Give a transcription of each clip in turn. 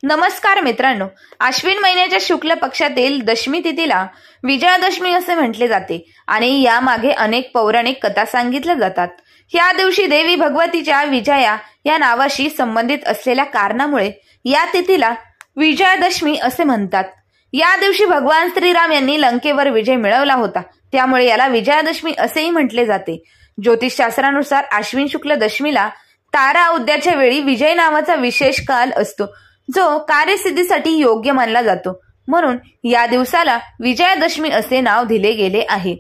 नमस्कार मित्रांनो, अश्विन महिन्याच्या शुक्ल पक्षातील दशमी तिथीला विजयादशमी असे म्हटले जाते आणि यामागे अनेक पौराणिक कथा सांगितल्या जातात। या दिवशी देवी भगवतीच्या विजया या नावाशी संबंधित असलेल्या कारणामुळे या तिथीला विजयादशमी असे म्हणतात। या दिवशी भगवान श्रीराम यांनी लंकेवर विजय मिळवला होता, त्यामुळे याला विजयादशमी असेही म्हटले जाते। ज्योतिषशास्त्रानुसार अश्विन शुक्ल दशमीला तारा उदयाच्या वेळी विजय नावाचा विशेष काल असतो, जो कार्यसिद्धीसाठी योग्य मानला जातो, म्हणून या दिवसाला विजयादशमी असे नाव दिले गेले आहे।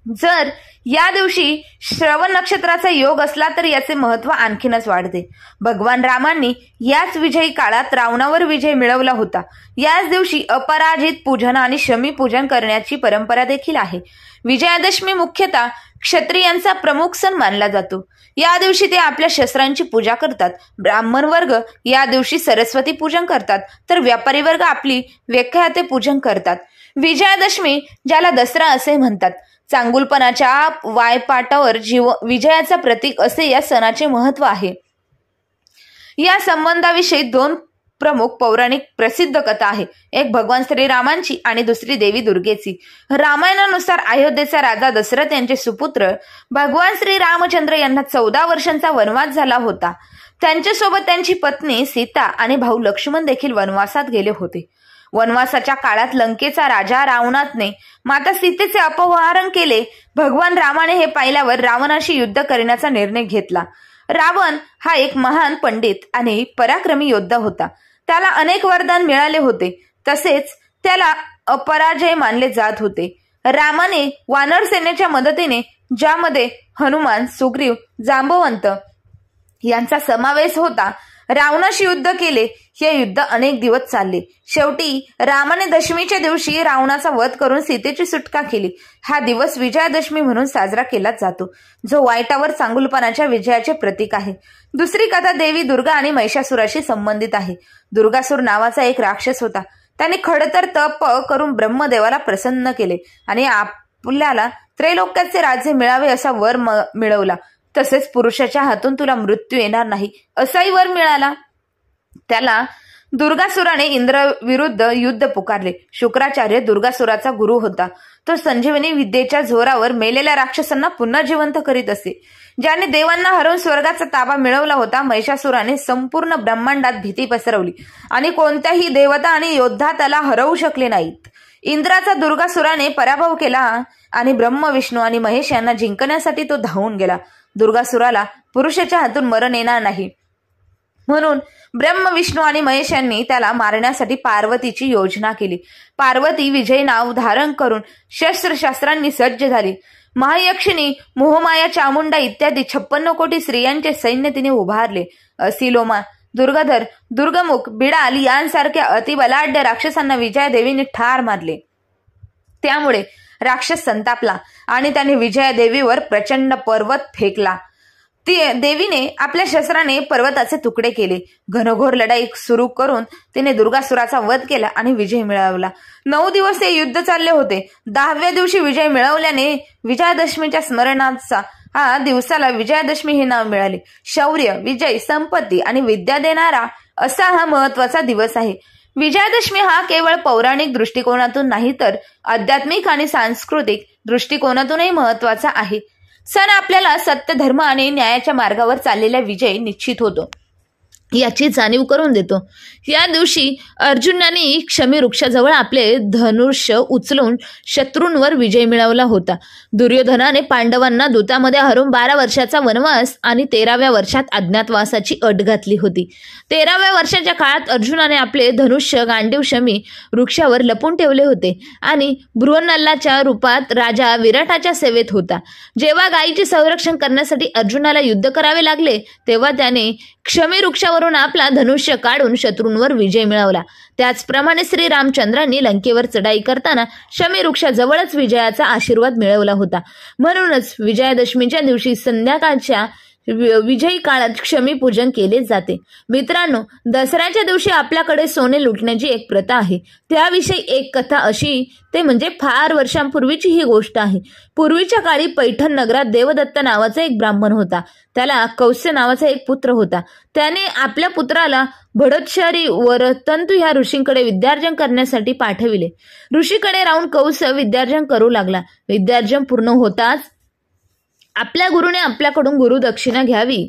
जर या दिवशी श्रवण नक्षत्राचा योग असला तर याचे महत्त्व आणखीनच वाढते। भगवान रामांनी याच विजयी काळात रावणावर विजय मिळवला होता। याच दिवशी अपराजित पूजन आणि शमी पूजन करण्याची परंपरा देखील आहे। विजयादशमी मुख्यतः क्षत्रियांचा प्रमुख सण मानला जातो। या दिवशी ते आपल्या शस्त्रांची पूजा करतात। ब्राह्मण वर्ग या दिवशी सरस्वती पूजन करतात, तर व्यापारी वर्ग आपली व्याख्याते पूजन करतात। विजयादशमी, ज्याला दसरा असे म्हणतात, चांगुलपणाच्या वायपाटावर विजयाचा प्रतीक असे या सणाचे महत्त्व आहे। या संबंधाविषयी दोन प्रमुख पौराणिक प्रसिद्ध कथा आहे, एक भगवान श्रीरामांची आणि दुसरी देवी दुर्गेची। रामायणानुसार अयोध्येचा राजा दशरथ यांचे सुपुत्र भगवान श्री रामचंद्र यांना 14 वर्षांचा वनवास झाला होता। त्यांच्यासोबत त्यांची पत्नी सीता आणि भाऊ लक्ष्मण देखील वनवासात गेले होते। वनवासाच्या काळात लंकेचा राजा रावणाने माता सीतेचे अपहरण केले। भगवान रामाने हे पाहिल्यावर रावणाशी युद्ध करण्याचा निर्णय घेतला। रावण हा एक महान पंडित आणि पराक्रमी योद्धा होता। त्याला अनेक वरदान मिळाले होते, तसेच त्याला अपराजय मानले जात होते। रामाने वानर सेनेच्या मदतीने, ज्यामध्ये हनुमान, सुग्रीव, जांबवंत यांचा समावेश होता, रावणाशी युद्ध केले। हे युद्ध अनेक दिवस चालले। शेवटी रामाने दशमीच्या दिवशी रावणाचा वध करून सीतेची सुटका केली। हा दिवस विजयादशमी म्हणून साजरा केला जातो, जो वाईटावर चांगुलपणाच्या विजयाचे प्रतीक आहे। दुसरी कथा देवी दुर्गा आणि महिषासुराशी संबंधित आहे। दुर्गासूर नावाचा एक राक्षस होता। त्याने खडतर तप करून ब्रह्मदेवाला प्रसन्न केले आणि आपल्याला त्रैलोक्याचे राज्य मिळावे असा वर मिळवला। तसेच पुरुषाच्या हातून तुला मृत्यू येणार नाही असाही वर मिळाला। त्याला दुर्गासुराने इंद्र विरुद्ध युद्ध पुकारले। शुक्राचार्य दुर्गासुराचा गुरु होता। तो संजीवनी विद्येच्या जोरावर मेलेल्या राक्षसांना पुन्हा जिवंत करीत असे। ज्याने देवांना हरवून स्वर्गाचा ताबा मिळवला होता, महिषासुराने संपूर्ण ब्रह्मांडात भीती पसरवली आणि कोणत्याही देवता आणि योद्धा त्याला हरवू शकले नाहीत। इंद्राचा दुर्गासुराने पराभव केला आणि ब्रह्म, विष्णू आणि महेश यांना जिंकण्यासाठी तो धावून गेला। दुर्गासुराला पुरुषाच्या हातून मरण येणार नाही, म्हणून ब्रह्म, विष्णू आणि महेश यांनी त्याला मारण्यासाठी पार्वतीची योजना केली। पार्वती विजय नाव धारण करून शस्त्रशास्त्रांनी सज्ज झाली। महायक्षिणी, मोहमाया, चामुंडा इत्यादी 56 कोटी स्त्रियांचे सैन्य तिने उभारले। असिलोमा, दुर्गाधर, दुर्गमुख, बिडाल यांसारख्या अतिबलाढ्य राक्षसांना विजयादेवीने ठार मारले। त्यामुळे राक्षस संतापला आणि त्याने विजयादेवीवर प्रचंड पर्वत फेकला। देवीने आपल्या शस्त्राने पर्वताचे तुकडे केले। घनघोर लढाई सुरू करून तिने दुर्गासुराचा वध केला आणि विजय मिळवला। 9 दिवस हे युद्ध चालले होते। 10व्या दिवशी विजय मिळवल्याने विजयादशमीच्या स्मरणाचा दिवसाला विजयादशमी हे नाव मिळाले। शौर्य, विजय, संपत्ती आणि विद्या देणारा असा हा महत्वाचा दिवस आहे। विजयादशमी हा केवळ पौराणिक दृष्टिकोनातून नाही, तर आध्यात्मिक आणि सांस्कृतिक दृष्टिकोनातूनही महत्वाचा आहे। सण आपल्याला सत्य, धर्म आणि न्यायाच्या मार्गावर चाललेला विजय निश्चित होतो याची जाणीव करून देतो। या दिवशी अर्जुनाने शमी वृक्षाजवळ आपले धनुष्य उचलून शत्रूंवर विजय मिळवला होता। दुर्योधनाने पांडवांना दूतामध्ये हरवून 12 वर्षाचा वनवास आणि 13व्या वर्षात अज्ञातवासाची अट घातली होती। 13व्या वर्षाच्या काळात अर्जुनाने आपले धनुष्य गांडीव शमी वृक्षावर लपून ठेवले होते आणि बृहन्नलाच्या रूपात राजा विराटाच्या सेवेत होता। जेव्हा गायीचे संरक्षण करण्यासाठी अर्जुनाला युद्ध करावे लागले, तेव्हा त्याने शमी वृक्षावरून आपला धनुष्य काढून शत्रूंवर विजय मिळवला। त्याचप्रमाणे श्री रामचंद्रांनी लंकेवर चढाई करताना शमी वृक्षाजवळच विजयाचा आशीर्वाद मिळवला होता। म्हणूनच विजयादशमीच्या दिवशी संध्याकाळच्या विजयी काळात क्षमी पूजन केले जाते। मित्रांनो, दसऱ्याच्या दिवशी आपल्याकडे सोने लुटण्याची एक प्रथा आहे। त्याविषयी एक कथा अशी, ते म्हणजे फार वर्षांपूर्वीची ही गोष्ट आहे। पूर्वीच्या काळी पैठण नगरात देवदत्त नावाचा एक ब्राह्मण होता। त्याला कौस्य नावाचा एक पुत्र होता। त्याने आपल्या पुत्राला भडोतशारी वरतंतू ह्या ऋषींकडे विद्यार्जन करण्यासाठी पाठविले। ऋषीकडे राहून कौस्य विद्यार्जन करू लागला। विद्यार्जन पूर्ण होताच आपल्या गुरुने आपल्याकडून गुरुदक्षिणा घ्यावी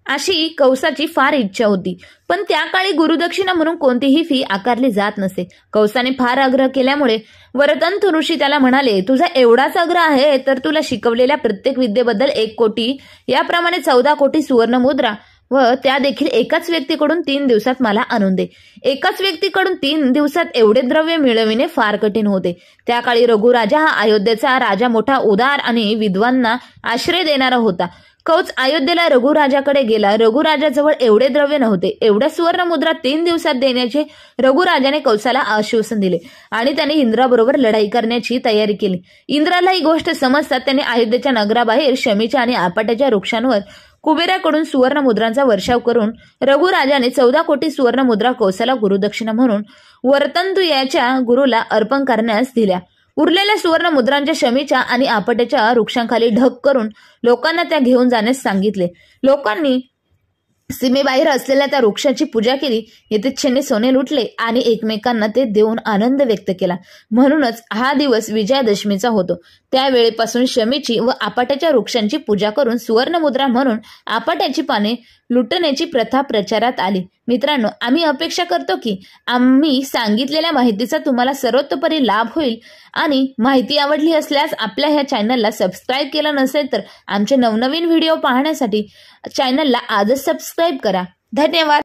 अशी कौसाची फार इच्छा होती, पण त्या काळी गुरुदक्षिणा म्हणून कोणतीही फी आकारली जात नसे। कौसाने फार आग्रह केल्यामुळे वरतंतू ऋषी त्याला म्हणाले, तुझा एवढाच आग्रह आहे तर तुला शिकवलेल्या प्रत्येक विद्येबद्दल 1 कोटी, याप्रमाणे 14 कोटी सुवर्ण मुद्रा व त्या देखील एकाच व्यक्तीकडून 3 दिवसात मला आणून दे। एकाच व्यक्तीकडून 3 दिवसात एवढे द्रव्य मिळविणे फार कठीण होते। त्या काळी रघुराजा हा अयोध्येचा राजा मोठा उदार आणि विद्वांना आश्रय देणारा होता। कौस अयोध्येला रघुराजाकडे गेला। रघुराजाजवळ एवढे द्रव्य नव्हते। एवढ्या सुवर्ण मुद्रा 3 दिवसात देण्याचे रघुराजाने कौसाला आश्वासन दिले आणि त्याने इंद्राबरोबर लढाई करण्याची तयारी केली। इंद्राला ही गोष्ट समजतात त्याने अयोध्येच्या नगराबाहेर शमीच्या आणि आपाट्याच्या वृक्षांवर कुबेराकडून सुवर्ण मुद्रांचा वर्षाव करून रघुराजाने 14 कोटी सुवर्ण मुद्रा कौसाला गुरुदक्षिणा म्हणून वरतंतू याच्या गुरुला अर्पण करण्यास दिल्या। उरलेल्या सुवर्ण मुद्रांच्या शमीच्या आणि आपट्याच्या वृक्षांखाली ढग करून लोकांना त्या घेऊन जाण्यास सांगितले। लोकांनी सीमेबाहेर असलेल्या त्या वृक्षाची पूजा केली, यथेच्छेने सोने लुटले आणि एकमेकांना ते देऊन आनंद व्यक्त केला। म्हणूनच हा दिवस विजयादशमीचा होतो। त्यावेळेपासून शमीची व आपाट्याच्या वृक्षांची पूजा करून सुवर्ण मुद्रा म्हणून आपाट्याची पाने लुटण्याची प्रथा प्रचारात आली। मित्रांनो, आम्ही अपेक्षा करतो की आम्ही सांगितलेल्या माहितीचा तुम्हाला सर्वतोपरी लाभ होईल आणि माहिती आवडली असल्यास आपल्या ह्या चॅनलला सबस्क्राईब केलं नसेल तर आमचे नवनवीन व्हिडिओ पाहण्यासाठी चॅनलला आजच सबस्क्राईब करा। धन्यवाद।